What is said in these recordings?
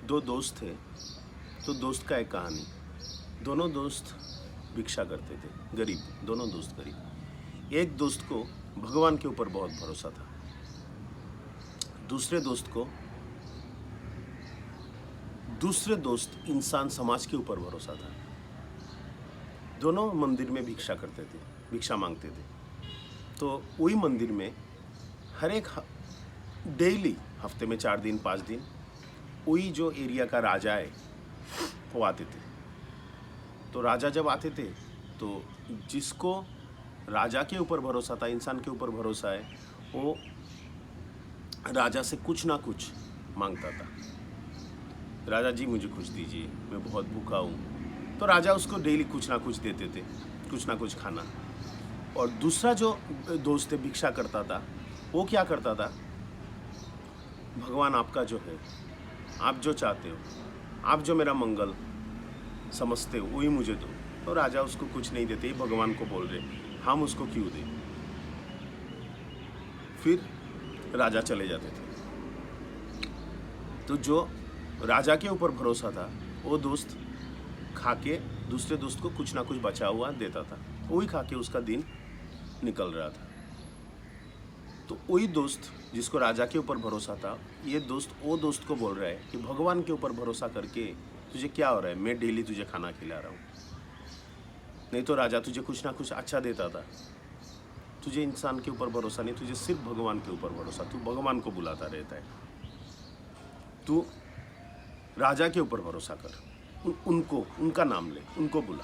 दो दोस्त थे। तो दोस्त का एक कहानी। दोनों दोस्त भिक्षा करते थे, गरीब, दोनों दोस्त गरीब। एक दोस्त को भगवान के ऊपर बहुत भरोसा था, दूसरे दोस्त इंसान समाज के ऊपर भरोसा था। दोनों मंदिर में भिक्षा करते थे, भिक्षा मांगते थे। तो वही मंदिर में हर एक डेली, हफ्ते में 4 दिन 5 दिन, वही जो एरिया का राजा है वो आते थे। तो राजा जब आते थे तो जिसको राजा के ऊपर भरोसा था, इंसान के ऊपर भरोसा है, वो राजा से कुछ ना कुछ मांगता था। राजा जी मुझे कुछ दीजिए, मैं बहुत भूखा हूँ। तो राजा उसको डेली कुछ ना कुछ देते थे, कुछ ना कुछ खाना। और दूसरा जो दोस्त भिक्षा करता था, वो क्या करता था, भगवान आपका जो है, आप जो चाहते हो, आप जो मेरा मंगल समझते हो वही मुझे दो। तो राजा उसको कुछ नहीं देते, भगवान को बोल रहे हम उसको क्यों दें। फिर राजा चले जाते थे। तो जो राजा के ऊपर भरोसा था वो दोस्त खा के दूसरे दोस्त को कुछ ना कुछ बचा हुआ देता था, वही खा के उसका दिन निकल रहा था। तो वही दोस्त जिसको राजा के ऊपर भरोसा था, ये दोस्त वो दोस्त को बोल रहा है कि भगवान के ऊपर भरोसा करके तुझे क्या हो रहा है, मैं डेली तुझे खाना खिला रहा हूँ, नहीं तो राजा तुझे कुछ ना कुछ अच्छा देता था। तुझे इंसान के ऊपर भरोसा नहीं, तुझे सिर्फ भगवान के ऊपर भरोसा, तू भगवान को बुलाता रहता है। तू राजा के ऊपर भरोसा कर, उनको, उनका नाम ले, उनको बुला।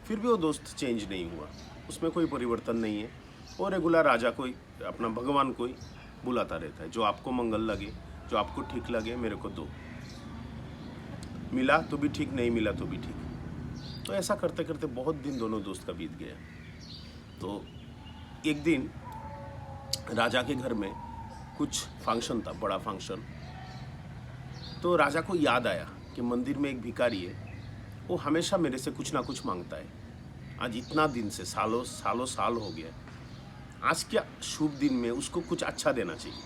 फिर भी वो दोस्त चेंज नहीं हुआ, उसमें कोई परिवर्तन नहीं है। वो रेगुलर राजा को ही, अपना भगवान को ही बुलाता रहता है। जो आपको मंगल लगे, जो आपको ठीक लगे, मेरे को दो। मिला तो भी ठीक, नहीं मिला तो भी ठीक। तो ऐसा करते करते बहुत दिन दोनों दोस्त का बीत गया। तो एक दिन राजा के घर में कुछ फंक्शन था, बड़ा फंक्शन। तो राजा को याद आया कि मंदिर में एक भिखारी है, वो हमेशा मेरे से कुछ ना कुछ मांगता है। आज इतना दिन से, सालों साल हो गया, आज क्या शुभ दिन में उसको कुछ अच्छा देना चाहिए।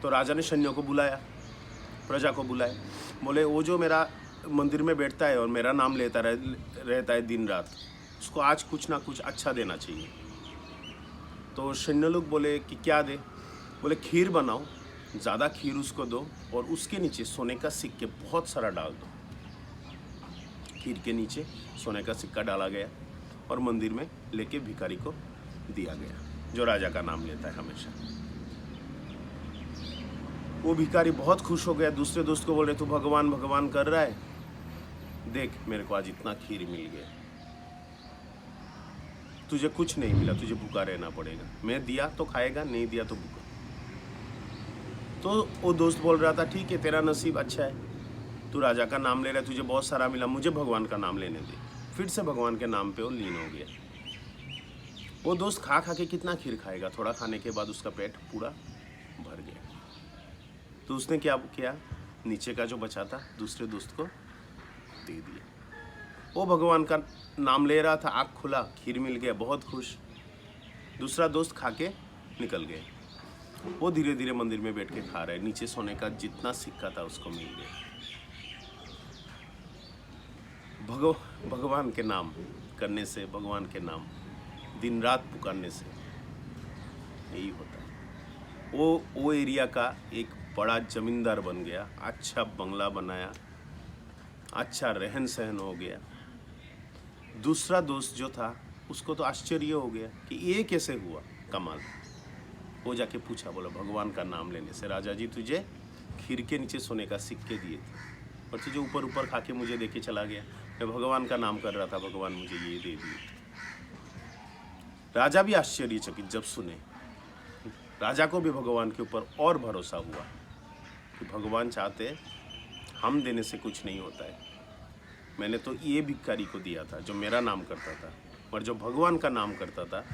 तो राजा ने सैन्यों को बुलाया, प्रजा को बुलाया, बोले वो जो मेरा मंदिर में बैठता है और मेरा नाम लेता रहता है दिन रात, उसको आज कुछ ना कुछ अच्छा देना चाहिए। तो सैन्य लोग बोले कि क्या दे। बोले खीर बनाओ, ज़्यादा खीर उसको दो और उसके नीचे सोने का सिक्के बहुत सारा डाल दो। खीर के नीचे सोने का सिक्का डाला गया और मंदिर में लेके भिखारी को दिया गया, जो राजा का नाम लेता है हमेशा। वो भिखारी बहुत खुश हो गया, दूसरे दोस्त को बोल रहे तू भगवान भगवान कर रहा है, देख मेरे को आज इतना खीर मिल गया, तुझे कुछ नहीं मिला, तुझे भूखा रहना पड़ेगा। मैं दिया तो खाएगा, नहीं दिया तो भूखा। तो वो दोस्त बोल रहा था ठीक है, तेरा नसीब अच्छा है, तू राजा का नाम ले रहा है, तुझे बहुत सारा मिला, मुझे भगवान का नाम लेने दे। फिर से भगवान के नाम पे वो लीन हो गया। वो दोस्त खा खा के कितना खीर खाएगा, थोड़ा खाने के बाद उसका पेट पूरा भर गया। तो उसने क्या किया, नीचे का जो बचा था दूसरे दोस्त को दे दिया। वो भगवान का नाम ले रहा था, आँख खुला, खीर मिल गया, बहुत खुश। दूसरा दोस्त खा के निकल गए। वो धीरे धीरे मंदिर में बैठ के खा रहा है, नीचे सोने का जितना सिक्का था उसको मिल गया। भगवान के नाम करने से, भगवान के नाम दिन रात पुकारने से यही होता है। वो एरिया का एक बड़ा जमींदार बन गया, अच्छा बंगला बनाया, अच्छा रहन सहन हो गया। दूसरा दोस्त जो था उसको तो आश्चर्य हो गया कि ये कैसे हुआ कमाल। वो जाके पूछा, बोला भगवान का नाम लेने से राजा जी तुझे खीर के नीचे सोने का सिक्के दिए थे और तुझे ऊपर ऊपर खा के मुझे देके चला गया। मैं भगवान का नाम कर रहा था, भगवान मुझे ये दे दिए। राजा भी आश्चर्यचकित जब सुने। राजा को भी भगवान के ऊपर और भरोसा हुआ कि भगवान चाहते हम देने से कुछ नहीं होता है। मैंने तो ये भिखारी को दिया था जो मेरा नाम करता था, और जो भगवान का नाम करता था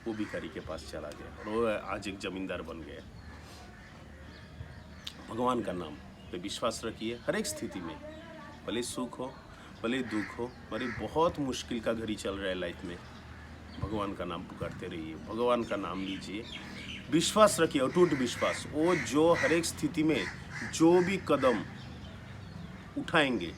वो भिखारी के पास चला गया और वो आज एक जमींदार बन गया। भगवान का नाम पे विश्वास रखिए हर एक स्थिति में, भले सुख हो, भले दुख हो, भले बहुत मुश्किल का घड़ी चल रहा है लाइफ में, भगवान का नाम पुकारते रहिए, भगवान का नाम लीजिए, विश्वास रखिए, अटूट विश्वास। वो जो हर एक स्थिति में जो भी कदम उठाएंगे,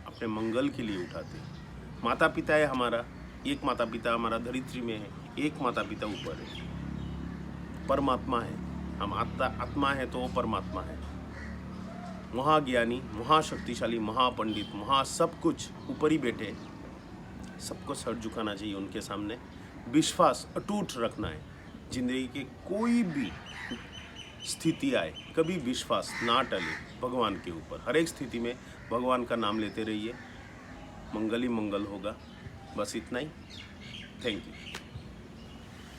अपने मंगल के लिए उठाते हैं। माता पिता है हमारा, एक माता पिता हमारा धरित्री में है, एक माता पिता ऊपर है, परमात्मा है। हम आत्मा है तो वो परमात्मा है। महाज्ञानी, महाशक्तिशाली, महापंडित, महा सब कुछ ऊपर ही बैठे। सबको सर झुकाना चाहिए उनके सामने, विश्वास अटूट रखना है। जिंदगी के कोई भी स्थिति आए, कभी विश्वास ना टले भगवान के ऊपर। हर एक स्थिति में भगवान का नाम लेते रहिए, मंगल ही मंगल होगा। बस इतना ही। Thank you.